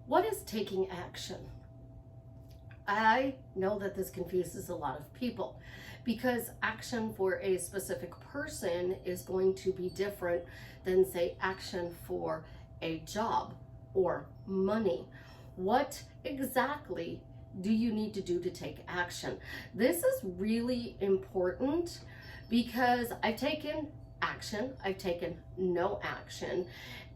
What is taking action? I know that this confuses a lot of people because action for a specific person is going to be different than, say, action for a job or money. What exactly do you need to do to take action? This is really important because I've taken action, I've taken no action,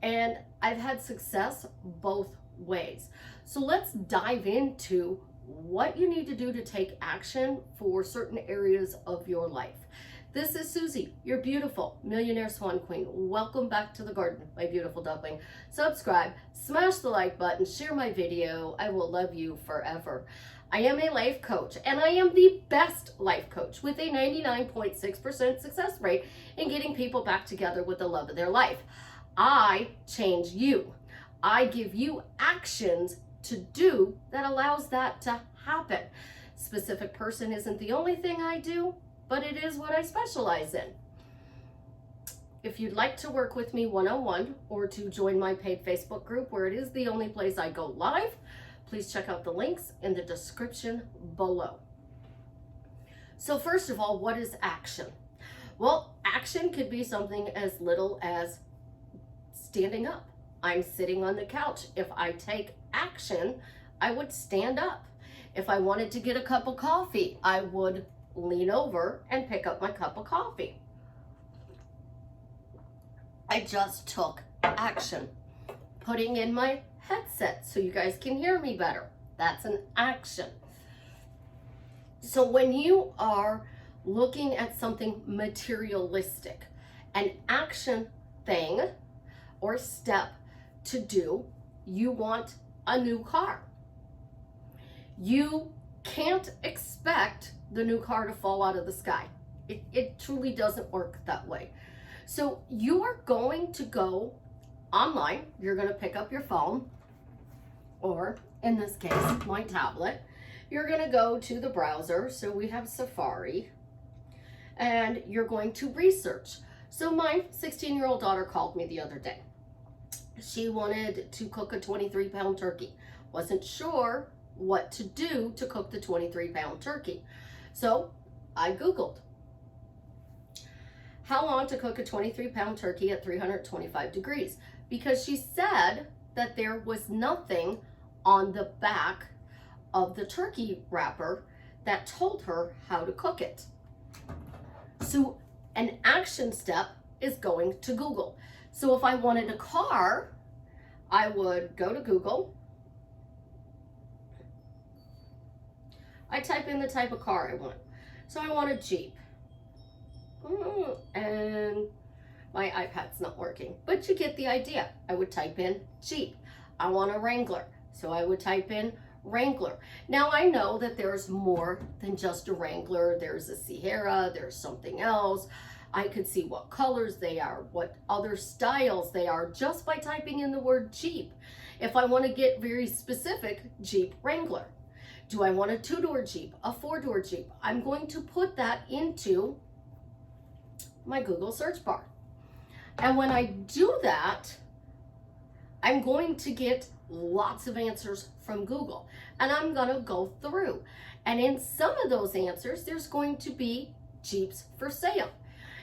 and I've had success both ways. So let's dive into what you need to do to take action for certain areas of your life. This is Susie, your beautiful millionaire swan queen. Welcome back to the garden, my beautiful duckling. Subscribe, smash the like button, share my video. I will love you forever. I am a life coach, and I am the best life coach with a 99.6% success rate in getting people back together with the love of their life. I change you. I give you actions to do that allows that to happen. Specific person isn't the only thing I do, but it is what I specialize in. If you'd like to work with me one-on-one or to join my paid Facebook group, where it is the only place I go live, please check out the links in the description below. So first of all, what is action? Well, action could be something as little as standing up. I'm sitting on the couch. If I take action, I would stand up. If I wanted to get a cup of coffee, I would lean over and pick up my cup of coffee. I just took action. Putting in my headset so you guys can hear me better. That's an action. So when you are looking at something materialistic, an action thing or step to do, you want a new car. You can't expect the new car to fall out of the sky. It truly doesn't work that way. So you are going to go online. You're going to pick up your phone, or in this case, my tablet. You're going to go to the browser. So we have Safari, and you're going to research. So my 16-year-old daughter called me the other day. She wanted to cook a 23-pound turkey. Wasn't sure what to do to cook the 23-pound turkey. So I Googled how long to cook a 23-pound turkey at 325 degrees, because she said that there was nothing on the back of the turkey wrapper that told her how to cook it. So an action step is going to Google. So if I wanted a car, I would go to Google. I type in the type of car I want. So I want a Jeep. And my iPad's not working, but you get the idea. I would type in Jeep. I want a Wrangler. So I would type in Wrangler. Now I know that there's more than just a Wrangler. There's a Sierra, there's something else. I could see what colors they are, what other styles they are, just by typing in the word Jeep. If I want to get very specific, Jeep Wrangler. Do I want a 2-door Jeep, a 4-door Jeep? I'm going to put that into my Google search bar. And when I do that, I'm going to get lots of answers from Google. And I'm going to go through. And in some of those answers, there's going to be Jeeps for sale.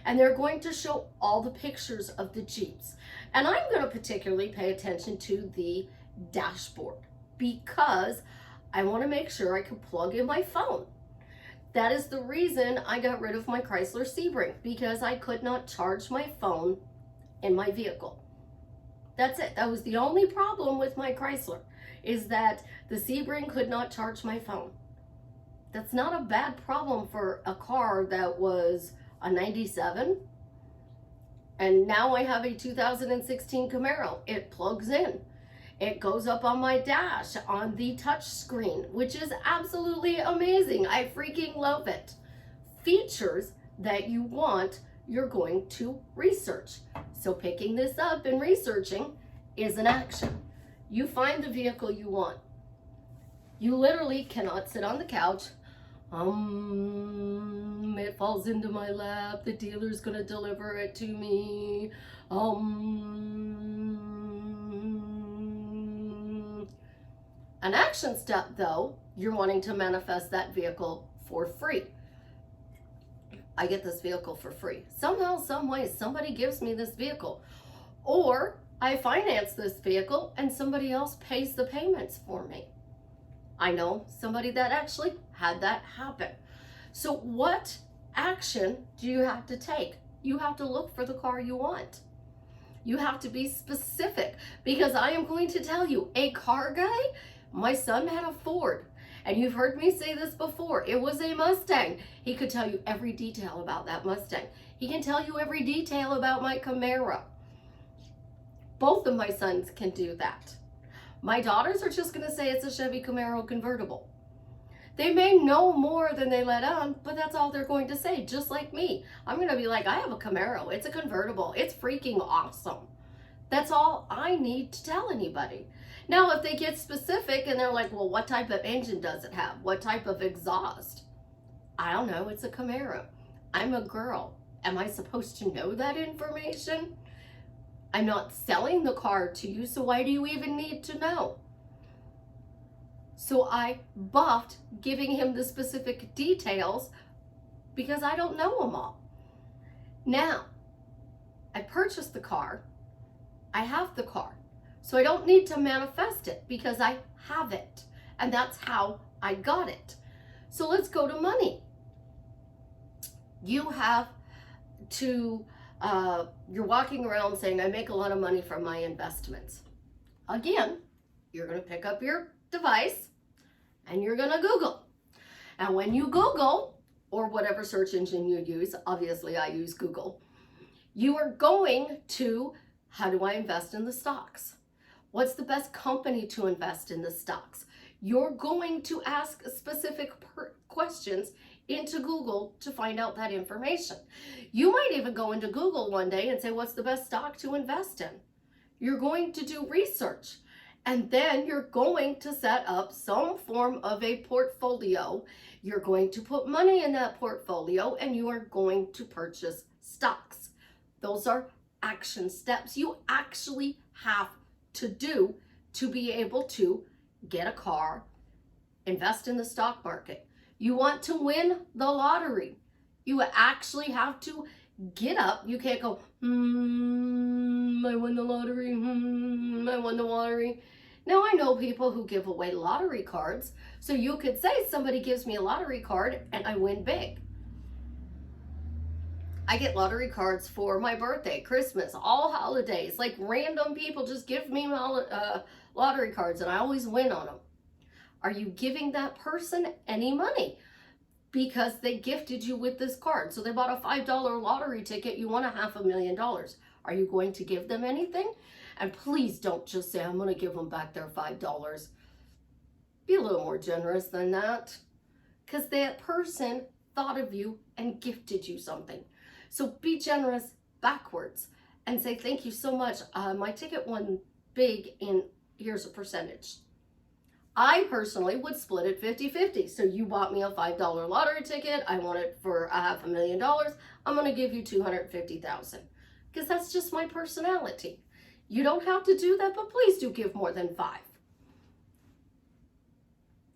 And they're going to show all the pictures of the Jeeps. And I'm going to particularly pay attention to the dashboard because I want to make sure I can plug in my phone. That is the reason I got rid of my Chrysler Sebring, because I could not charge my phone in my vehicle. That's it. That was the only problem with my Chrysler, is that the Sebring could not charge my phone. That's not a bad problem for a car that was a 97. And now I have a 2016 Camaro. It plugs in. It goes up on my dash on the touch screen, which is absolutely amazing. I freaking love it. Features that you want, you're going to research. So picking this up and researching is an action. You find the vehicle you want. You literally cannot sit on the couch. It falls into my lap. The dealer's gonna deliver it to me. An action step, though, you're wanting to manifest that vehicle for free. I get this vehicle for free. Somehow, some way, somebody gives me this vehicle. Or I finance this vehicle and somebody else pays the payments for me. I know somebody that actually had that happen. So what action do you have to take? You have to look for the car you want. You have to be specific, because I am going to tell you, a car guy, my son had a Ford, and you've heard me say this before, it was a Mustang. He could tell you every detail about that Mustang. He can tell you every detail about my Camaro. Both of my sons can do that. My daughters are just going to say it's a Chevy Camaro convertible. They may know more than they let on, but that's all they're going to say, just like me. I'm going to be like, I have a Camaro. It's a convertible. It's freaking awesome. That's all I need to tell anybody. Now, if they get specific and they're like, well, what type of engine does it have? What type of exhaust? I don't know. It's a Camaro. I'm a girl. Am I supposed to know that information? I'm not selling the car to you, so why do you even need to know? So I buffed giving him the specific details because I don't know them all. Now, I purchased the car. I have the car. So I don't need to manifest it because I have it. And that's how I got it. So let's go to money. You have to, you're walking around saying, I make a lot of money from my investments. Again, you're going to pick up your device and you're going to Google. And when you Google, or whatever search engine you use, obviously I use Google, you are going to, how do I invest in the stocks? What's the best company to invest in the stocks? You're going to ask specific questions into Google to find out that information. You might even go into Google one day and say, what's the best stock to invest in? You're going to do research. And then you're going to set up some form of a portfolio. You're going to put money in that portfolio and you are going to purchase stocks. Those are action steps you actually have to do to be able to get a car, invest in the stock market. You want to win the lottery. You actually have to get up. You can't go, I won the lottery, I won the lottery. Now, I know people who give away lottery cards, so you could say somebody gives me a lottery card and I win big. I get lottery cards for my birthday, Christmas, all holidays. Like random people just give me lottery cards and I always win on them. Are you giving that person any money? Because they gifted you with this card. So they bought a $5 lottery ticket, you won $500,000. Are you going to give them anything? And please don't just say, I'm going to give them back their $5. Be a little more generous than that. Because that person thought of you and gifted you something. So be generous backwards and say, thank you so much. My ticket won big and here's a percentage. I personally would split it 50-50. So you bought me a $5 lottery ticket. I want it for $500,000. I'm going to give you $250,000 because that's just my personality. You don't have to do that, but please do give more than $5.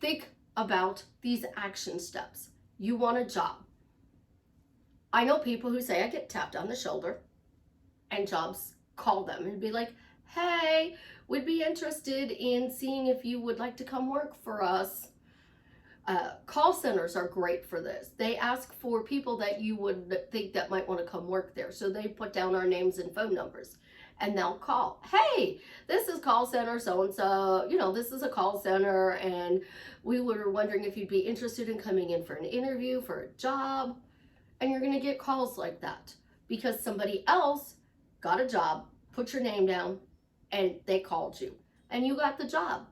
Think about these action steps. You want a job. I know people who say, I get tapped on the shoulder and jobs call them and be like, hey, we'd be interested in seeing if you would like to come work for us. Call centers are great for this. They ask for people that you would think that might want to come work there. So they put down our names and phone numbers and they'll call. Hey, this is call center so-and-so, this is a call center and we were wondering if you'd be interested in coming in for an interview for a job. And you're going to get calls like that because somebody else got a job, put your name down, and they called you and you got the job.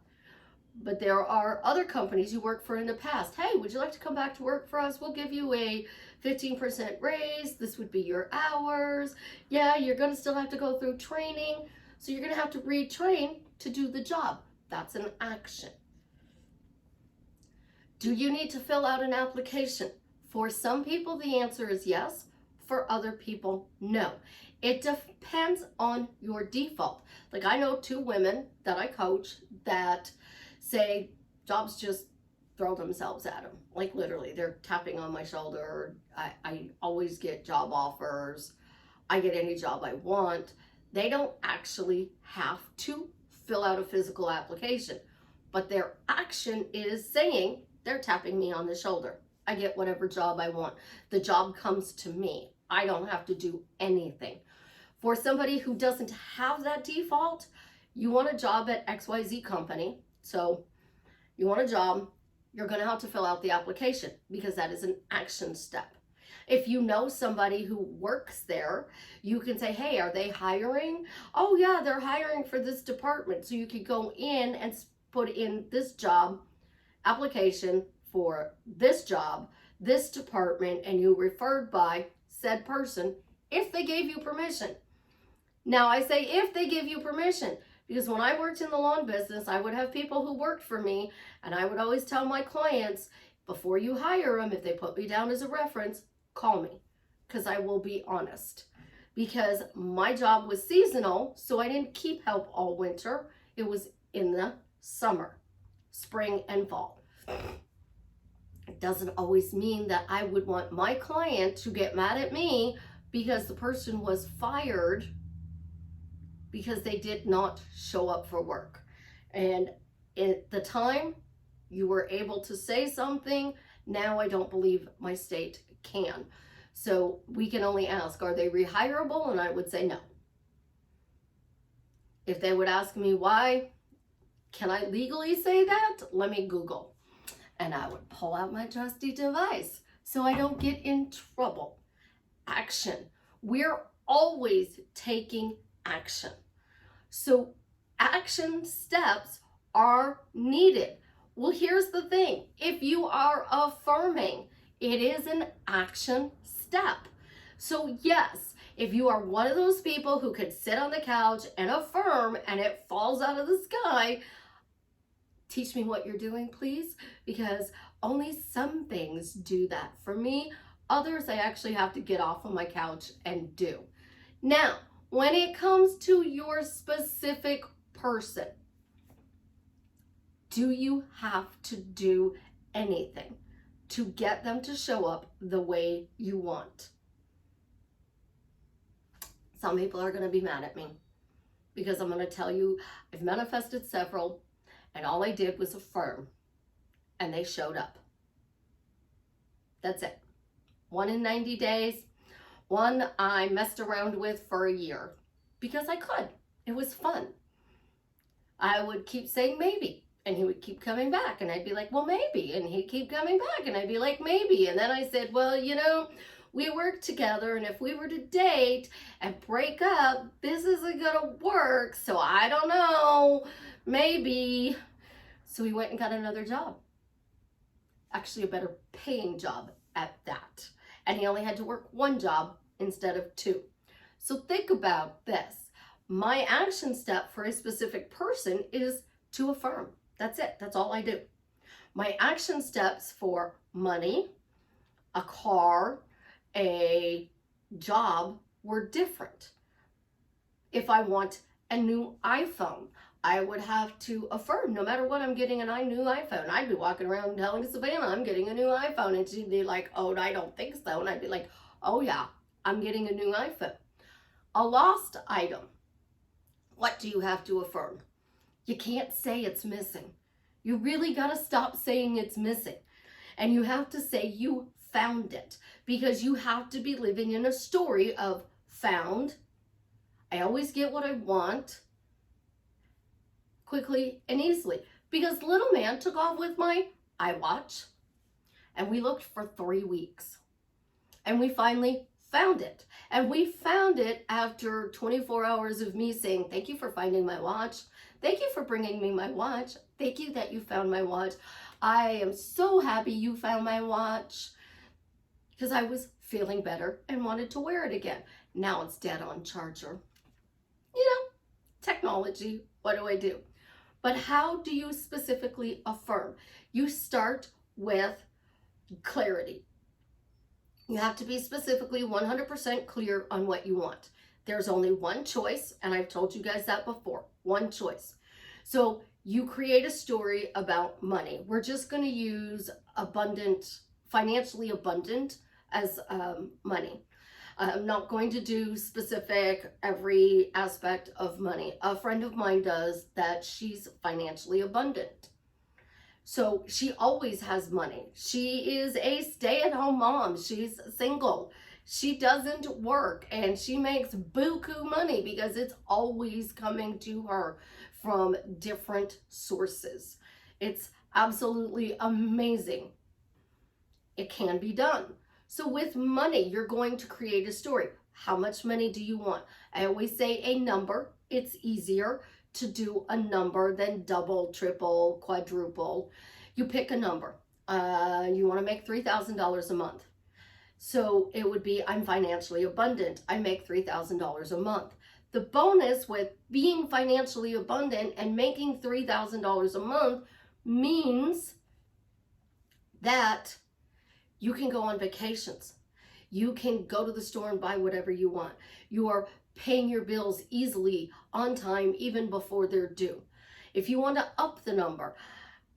But there are other companies you worked for in the past. Hey, would you like to come back to work for us? We'll give you a 15% raise. This would be your hours. Yeah, you're going to still have to go through training. So you're going to have to retrain to do the job. That's an action. Do you need to fill out an application? For some people, the answer is yes. For other people, no. It depends on your default. Like I know 2 women that I coach that say jobs just throw themselves at them. Like literally, they're tapping on my shoulder. I always get job offers. I get any job I want. They don't actually have to fill out a physical application, but their action is saying they're tapping me on the shoulder. I get whatever job I want. The job comes to me. I don't have to do anything. For somebody who doesn't have that default, you want a job at XYZ company. So you want a job, you're going to have to fill out the application because that is an action step. If you know somebody who works there, you can say, hey, are they hiring? Oh yeah, they're hiring for this department. So you could go in and put in this job application for this job, this department, and you referred by said person if they gave you permission. Now I say if they give you permission, because when I worked in the lawn business, I would have people who worked for me, and I would always tell my clients, before you hire them, if they put me down as a reference, call me, because I will be honest. Because my job was seasonal, so I didn't keep help all winter. It was in the summer, spring and fall. It doesn't always mean that I would want my client to get mad at me because the person was fired because they did not show up for work. And at the time, you were able to say something. Now I don't believe my state can. So we can only ask, are they rehireable? And I would say no. If they would ask me why, can I legally say that? Let me Google. And I would pull out my trusty device so I don't get in trouble. Action. We're always taking action. So action steps are needed. Well, here's the thing. If you are affirming, it is an action step. So yes, if you are one of those people who could sit on the couch and affirm and it falls out of the sky, teach me what you're doing, please, because only some things do that for me. Others, I actually have to get off of my couch and do. Now, when it comes to your specific person, do you have to do anything to get them to show up the way you want? Some people are going to be mad at me because I'm going to tell you I've manifested several and all I did was affirm and they showed up. That's it. One in 90 days. One I messed around with for a year because I could. It was fun. I would keep saying maybe, and he would keep coming back, and I'd be like, well, maybe, and he'd keep coming back, and I'd be like, maybe, and then I said, well, you know, we work together, and if we were to date and break up, this isn't gonna work, so I don't know, maybe. So he went and got another job, actually a better paying job at that, and he only had to work one job instead of two. So think about this. My action step for a specific person is to affirm. That's it. That's all I do. My action steps for money, a car, a job were different. If I want a new iPhone, I would have to affirm, no matter what, I'm getting a new iPhone. I'd be walking around telling Savannah I'm getting a new iPhone, and she'd be like, oh, I don't think so. And I'd be like, oh yeah, I'm getting a new iPhone. A lost item. What do you have to affirm? You can't say it's missing. You really got to stop saying it's missing. And you have to say you found it, because you have to be living in a story of found. I always get what I want quickly and easily, because little man took off with my iWatch and we looked for 3 weeks and we finally found it. And we found it after 24 hours of me saying, thank you for finding my watch. Thank you for bringing me my watch. Thank you that you found my watch. I am so happy you found my watch, because I was feeling better and wanted to wear it again. Now it's dead on charger. You know, technology, what do I do? But how do you specifically affirm? You start with clarity. You have to be specifically 100% clear on what you want. There's only one choice, and I've told you guys that before, one choice. So you create a story about money. We're just going to use abundant, financially abundant as money. I'm not going to do specific every aspect of money. A friend of mine does that. She's financially abundant. So she always has money. She is a stay-at-home mom. She's single. She doesn't work and she makes buku money because it's always coming to her from different sources. It's absolutely amazing. It can be done. So with money, you're going to create a story. How much money do you want? I always say a number. It's easier to do a number than double, triple, quadruple. You pick a number. You want to make $3,000 a month. So it would be, I'm financially abundant. I make $3,000 a month. The bonus with being financially abundant and making $3,000 a month means that you can go on vacations. You can go to the store and buy whatever you want. You are paying your bills easily on time, even before they're due. If you want to up the number,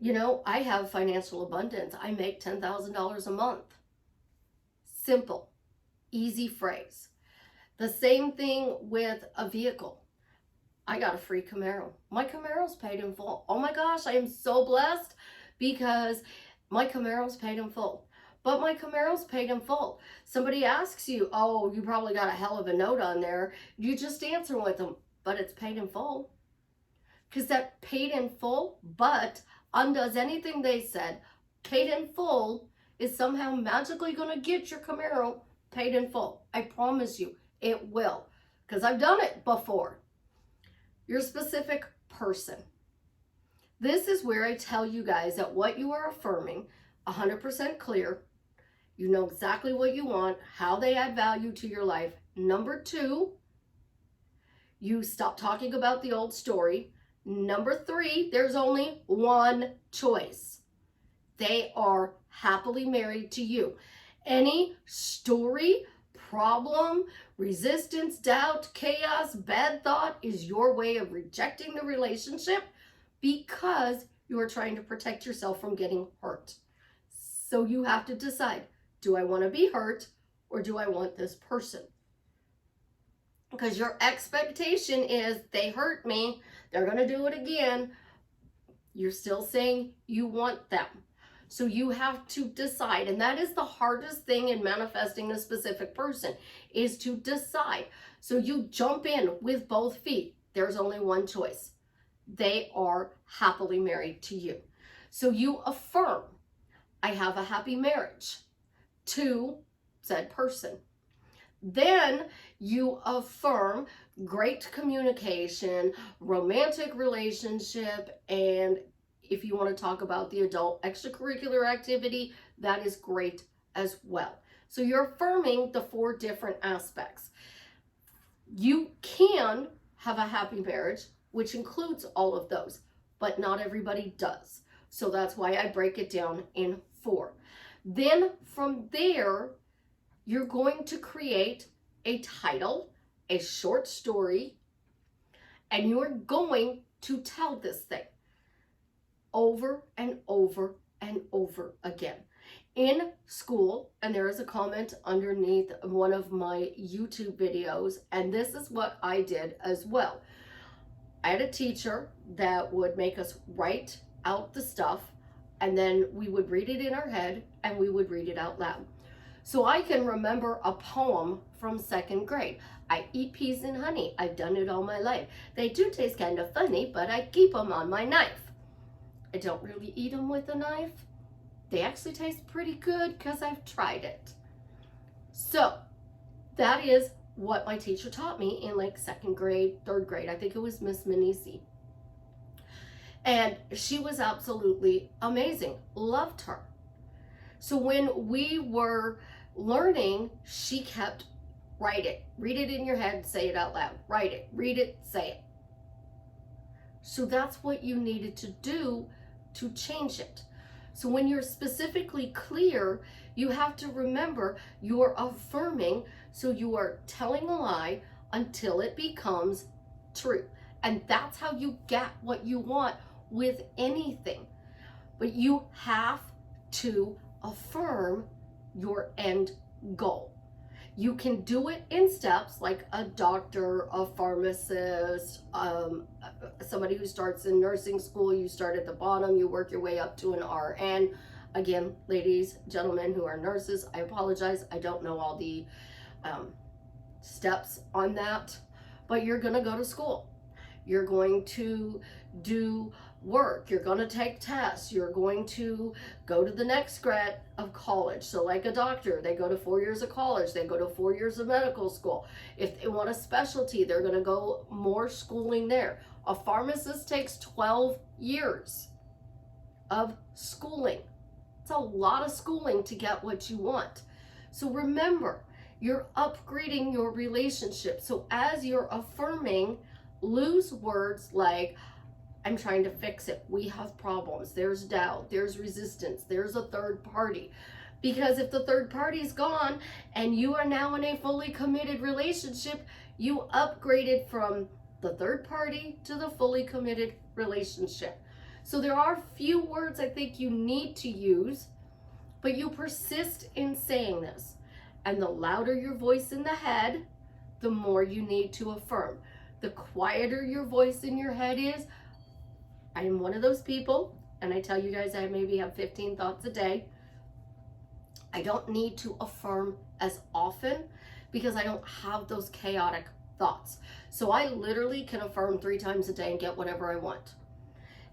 I have financial abundance. I make $10,000 a month. Simple, easy phrase. The same thing with a vehicle. I got a free Camaro. My Camaro's paid in full. Oh my gosh, I am so blessed because my Camaro's paid in full. But my Camaro's paid in full. Somebody asks you, oh, you probably got a hell of a note on there. You just answer with them, but it's paid in full. Because that paid in full, but undoes anything they said. Paid in full is somehow magically going to get your Camaro paid in full. I promise you, it will. Because I've done it before. Your specific person. This is where I tell you guys that what you are affirming, 100% clear. You know exactly what you want, how they add value to your life. Number 2, you stop talking about the old story. Number 3, there's only one choice. They are happily married to you. Any story, problem, resistance, doubt, chaos, bad thought is your way of rejecting the relationship because you are trying to protect yourself from getting hurt. So you have to decide, do I want to be hurt or do I want this person? Because your expectation is they hurt me, they're going to do it again. You're still saying you want them. So you have to decide, and that is the hardest thing in manifesting a specific person, is to decide. So you jump in with both feet. There's only one choice. They are happily married to you. So you affirm, I have a happy marriage to said person. Then you affirm great communication, romantic relationship, and if you want to talk about the adult extracurricular activity, that is great as well. So you're affirming the 4 different aspects. You can have a happy marriage, which includes all of those, but not everybody does. So that's why I break it down in 4. Then from there, you're going to create a title, a short story, and you're going to tell this thing over and over and over again. In school, and there is a comment underneath one of my YouTube videos, and this is what I did as well. I had a teacher that would make us write out the stuff, and then we would read it in our head, and we would read it out loud. So I can remember a poem from 2nd grade. I eat peas and honey. I've done it all my life. They do taste kind of funny, but I keep them on my knife. I don't really eat them with a knife. They actually taste pretty good because I've tried it. So that is what my teacher taught me in like 2nd grade, 3rd grade. I think it was Miss Minisi. And she was absolutely amazing. Loved her. So when we were learning, she kept write it. Read it in your head, say it out loud. Write it, read it, say it. So that's what you needed to do to change it. So when you're specifically clear, you have to remember you're affirming, so you are telling a lie until it becomes true. And that's how you get what you want with anything. But you have to affirm your end goal. You can do it in steps, like a doctor, a pharmacist, somebody who starts in nursing school. You start at the bottom, you work your way up to an RN. Again, ladies, gentlemen who are nurses, I apologize. I don't know all the steps on that, but you're going to go to school. You're going to do work. You're going to take tests. You're going to go to the next grade of college. So like a doctor, they go to 4 years of college. They go to 4 years of medical school. If they want a specialty, they're going to go more schooling there. A pharmacist takes 12 years of schooling. It's a lot of schooling to get what you want. So remember, you're upgrading your relationship. So as you're affirming, lose words like, I'm trying to fix it. We have problems. There's doubt. There's resistance. There's a third party. Because if the third party is gone and you are now in a fully committed relationship, you upgraded from the third party to the fully committed relationship. So there are few words I think you need to use, but you persist in saying this. And the louder your voice in the head, the more you need to affirm. The quieter your voice in your head is, I am one of those people, and I tell you guys I maybe have 15 thoughts a day. I don't need to affirm as often because I don't have those chaotic thoughts. So I literally can affirm 3 times a day and get whatever I want.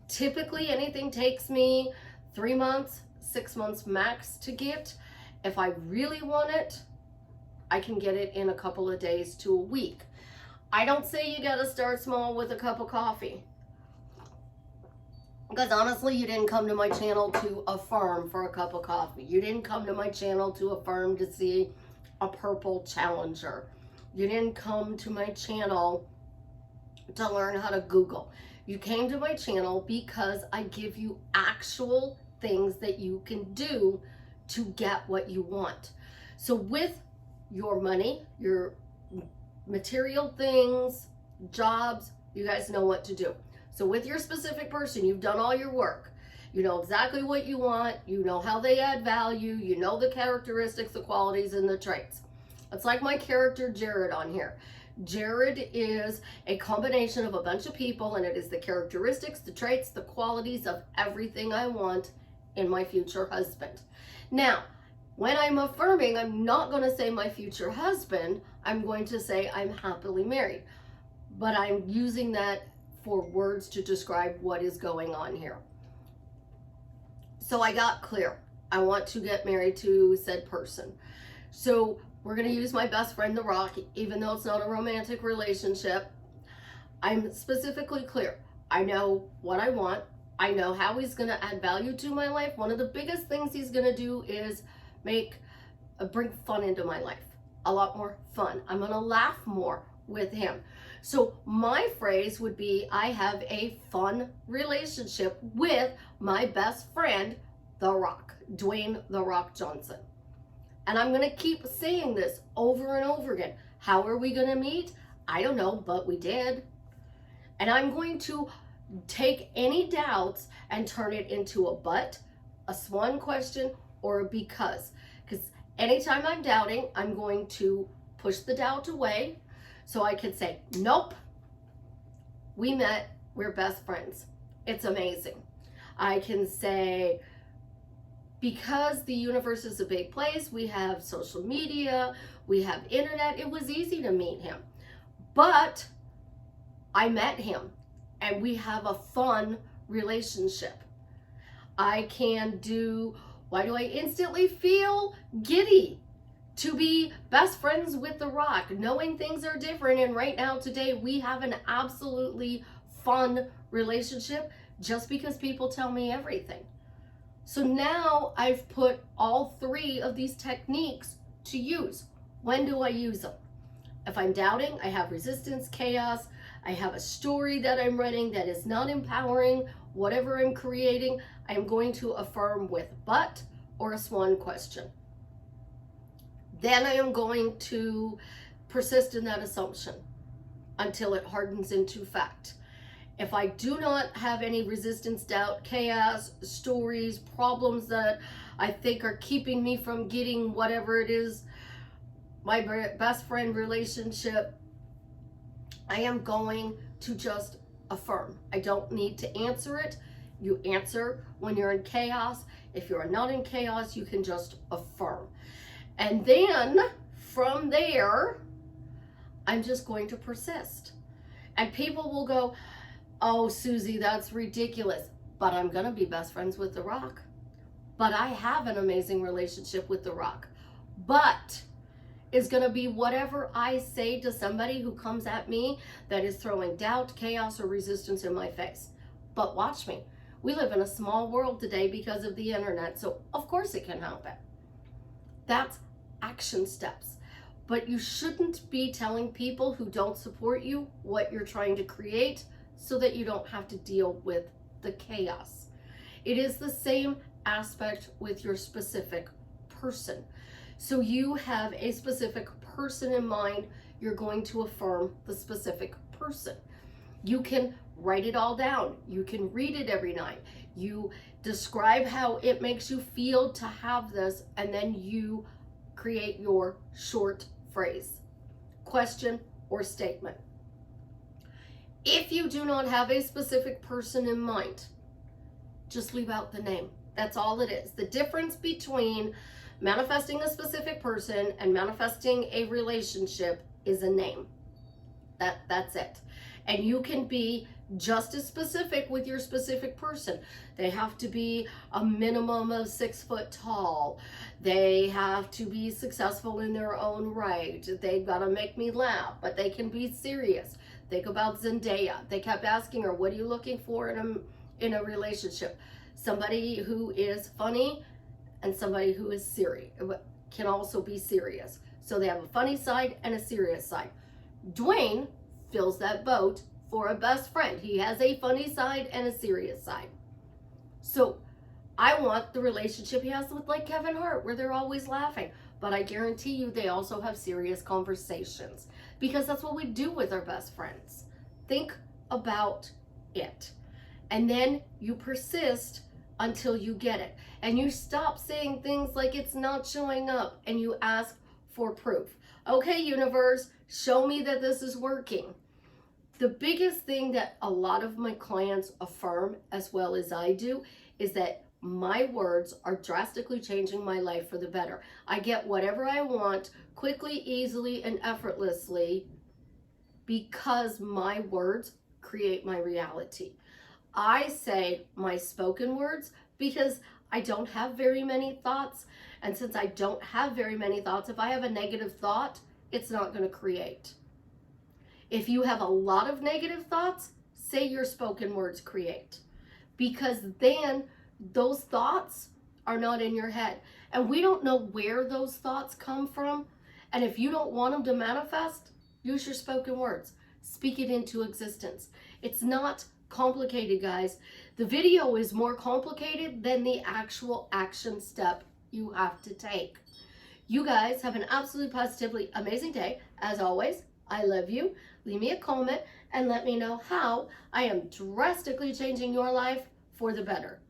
Typically, anything takes me 3 months, 6 months max to get. If I really want it, I can get it in a couple of days to a week. I don't say you gotta start small with a cup of coffee. Because honestly, you didn't come to my channel to affirm for a cup of coffee. You didn't come to my channel to affirm to see a purple Challenger. You didn't come to my channel to learn how to Google. You came to my channel because I give you actual things that you can do to get what you want. So with your money, your material things, jobs, you guys know what to do. So with your specific person, you've done all your work. You know exactly what you want. You know how they add value. You know the characteristics, the qualities, and the traits. It's like my character Jared on here. Jared is a combination of a bunch of people, and it is the characteristics, the traits, the qualities of everything I want in my future husband. Now, when I'm affirming, I'm not going to say my future husband. I'm going to say I'm happily married. But I'm using that for words to describe what is going on here. So I got clear. I want to get married to said person. So we're going to use my best friend, The Rock, even though it's not a romantic relationship. I'm specifically clear. I know what I want. I know how he's going to add value to my life. One of the biggest things he's going to do is bring fun into my life. A lot more fun. I'm going to laugh more with him. So my phrase would be, I have a fun relationship with my best friend, The Rock, Dwayne The Rock Johnson. And I'm going to keep saying this over and over again. How are we going to meet? I don't know, but we did. And I'm going to take any doubts and turn it into a but, a swan question, or a because. Because anytime I'm doubting, I'm going to push the doubt away. So I could say, nope, we met, we're best friends. It's amazing. I can say, because the universe is a big place, we have social media, we have internet, it was easy to meet him. But I met him and we have a fun relationship. I can do, why do I instantly feel giddy to be best friends with The Rock, knowing things are different, and right now today we have an absolutely fun relationship just because people tell me everything. So now I've put all 3 of these techniques to use. When do I use them? If I'm doubting, I have resistance, chaos, I have a story that I'm running that is not empowering, whatever I'm creating, I'm going to affirm with but or a swan question. Then I am going to persist in that assumption until it hardens into fact. If I do not have any resistance, doubt, chaos, stories, problems that I think are keeping me from getting whatever it is, my best friend relationship, I am going to just affirm. I don't need to answer it. You answer when you're in chaos. If you're not in chaos, you can just affirm. And then from there, I'm just going to persist. And people will go, oh, Susie, that's ridiculous. But I'm going to be best friends with The Rock. But I have an amazing relationship with The Rock. But is going to be whatever I say to somebody who comes at me that is throwing doubt, chaos, or resistance in my face. But watch me. We live in a small world today because of the internet, so of course it can happen. That's action steps. But you shouldn't be telling people who don't support you what you're trying to create so that you don't have to deal with the chaos. It is the same aspect with your specific person. So you have a specific person in mind, you're going to affirm the specific person. You can write it all down. You can read it every night. You describe how it makes you feel to have this, and then you create your short phrase, question, or statement. If you do not have a specific person in mind, just leave out the name. That's all it is. The difference between manifesting a specific person and manifesting a relationship is a name. That's it. And you can be just as specific with your specific person. They have to be a minimum of 6 foot tall. They have to be successful in their own right. They've got to make me laugh, but they can be serious. Think about Zendaya. They kept asking her, what are you looking for in a relationship? Somebody who is funny and somebody who is serious, can also be serious. So they have a funny side and a serious side. Dwayne fills that boat for a best friend. He has a funny side and a serious side. So I want the relationship he has with like Kevin Hart, where they're always laughing. But I guarantee you they also have serious conversations, because that's what we do with our best friends. Think about it. And then you persist until you get it. And you stop saying things like it's not showing up, and you ask for proof. Okay, universe, show me that this is working. The biggest thing that a lot of my clients affirm, as well as I do, is that my words are drastically changing my life for the better. I get whatever I want quickly, easily, and effortlessly because my words create my reality. I say my spoken words because I don't have very many thoughts. And since I don't have very many thoughts, if I have a negative thought, it's not going to create. If you have a lot of negative thoughts, say your spoken words create. Because then those thoughts are not in your head. And we don't know where those thoughts come from. And if you don't want them to manifest, use your spoken words. Speak it into existence. It's not complicated, guys. The video is more complicated than the actual action step you have to take. You guys have an absolutely positively amazing day. As always, I love you. Leave me a comment and let me know how I am drastically changing your life for the better.